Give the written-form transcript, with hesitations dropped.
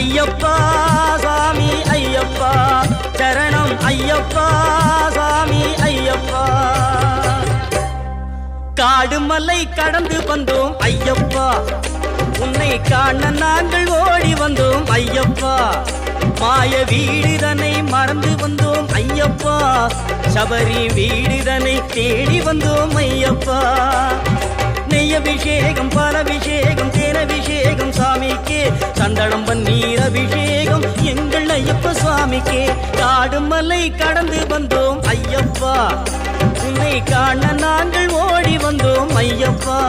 ஐயப்பா சாமி ஐயப்பா சரணம் ஐயப்பா சாமி ஐயப்பா காடு மலை கடந்து வந்தோம் ஐயப்பா உன்னை காண நாங்கள் ஓடி வந்தோம் ஐயப்பா மாய வீடுதனை மறந்து வந்தோம் ஐயப்பா சபரி வீடுதனை தேடி வந்தோம் ஐயப்பா நெய்யபிஷேகம் பாலபிஷேகம் தேனபிஷேகம் சாமிக்கே சந்தனம் பன்னீர் அபிஷேகம் எங்கள் ஐயப்ப சுவாமிக்கே காடு மலை கடந்து வந்தோம் ஐயப்பா உன்னை காண நாங்கள் ஓடி வந்தோம் ஐயப்பா